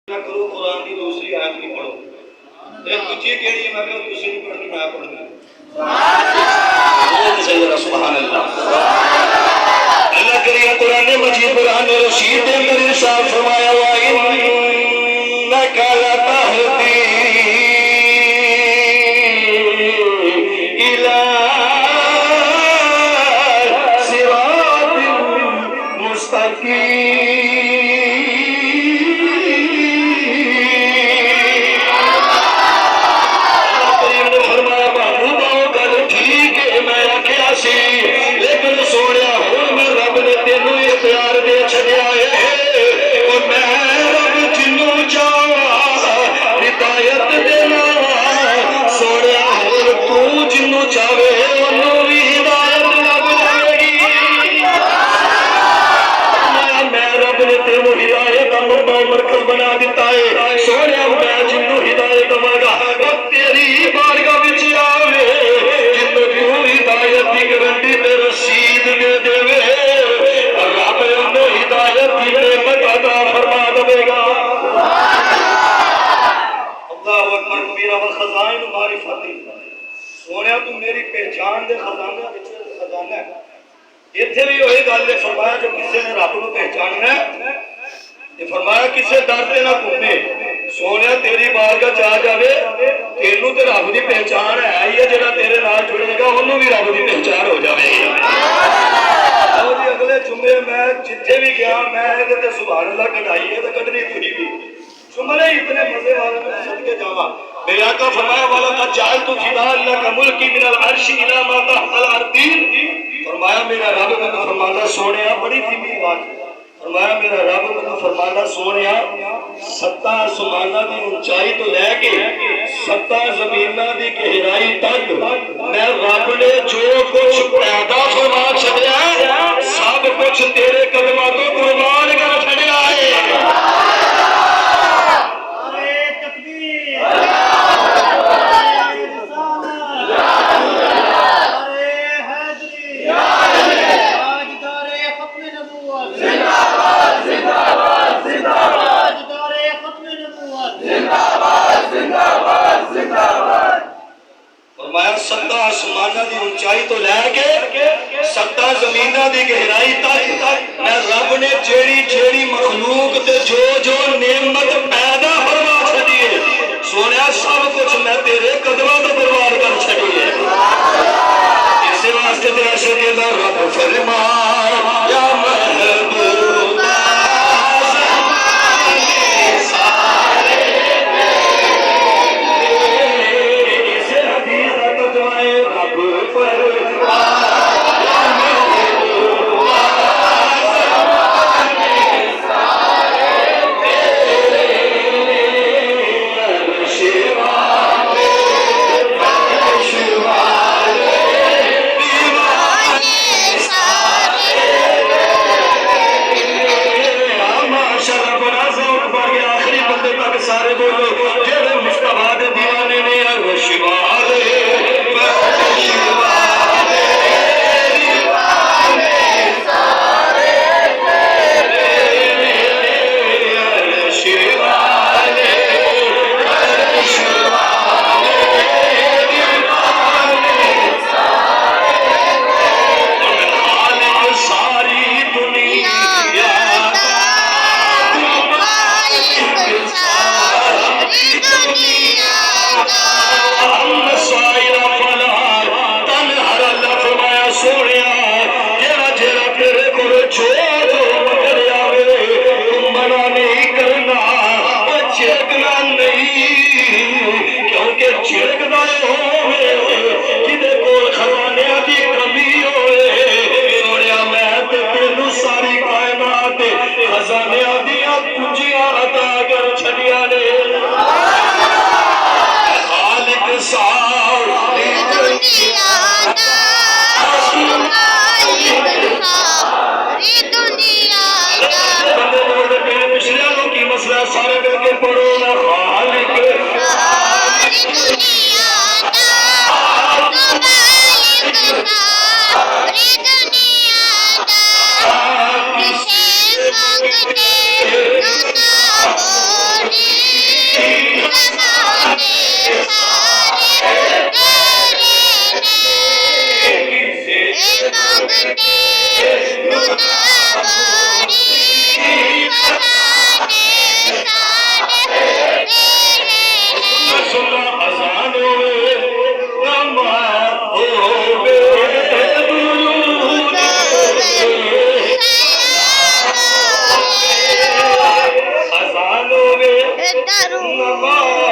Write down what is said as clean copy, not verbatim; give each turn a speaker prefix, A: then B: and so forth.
A: करो कुरान की दूसरी आयत नहीं पढ़ो ते दूजी केड़ी है मैं कहो तुसी नहीं पढ़नी मैं पढ़नी सुभान अल्लाह। अल्लाह करीम कुरान मजीद कुरान रशीद के अंदर इरशाद फरमाया हुआ इन्नका लतहदी इला सिरातिन मुस्तकीम। बना दिता है सोने मैं जिन्नू हिदायत मंगा तेरी बारगाह विच आवे जिन्नू तू हिदायत की गारंटी ते रसीद दे देवे रब उन्हें हिदायत की नेमत अता फरमा देगा। अल्लाहु अकबर कबीरा व खजाइन मारिफती सोने तू मेरी पहचान दे खजाना विच खजाना है। इत्थे भी वही गल है फरमाया जो किसी ने रब को पहचानना है फरमाया किसे डर से ना घूमे सोने तेरी बारगाह च आ जावे तेनू ते रब दी पहचान है ही है जेड़ा तेरे नाल जुड़ेगा ओनू भी रब दी पहचान हो जावेगी। और अगले जुम्मे मैं जिथे भी गया मैं इहदे ते सुभान अल्लाह कढ़ाई है ते कढ़नी तुरी भी जुमले इतने मजे वाले में सदके जावा मेरे आका फरमाया वाला का जाल तो फिदा अल्लाह का मुल्क मिनल अर्श इला मा तहतल अर्दीन फरमाया मेरा रब ने फरमाया सोनिया बड़ी धीमी बात फरमाया मेरा रब ने फरमाया सोनिया सत्ता आसमाना की ऊंचाई तो लैके सत्ता जमीना की गहराई तक मैं रब ने जो कुछ पैदा फरमा छड़िया सब कुछ तेरे कदमां तो कुर्बान कर छड़िया है। सत्ता आसमाना की ऊंचाई तो लैके सत्ता जमीना की गहराई तक मैं रब ने जेड़ी जेड़ी मखलूक ते जो जो नेमत पैदा फरमा छड़ी है सोनिया सब कुछ मैं तेरे कदमां तो बर्बाद कर छड़ी है। इस वास्ते ते ऐसे कहंदा रब फरमा या महबूबा सारे करके पढ़ो ना
B: करूं?
A: नमाज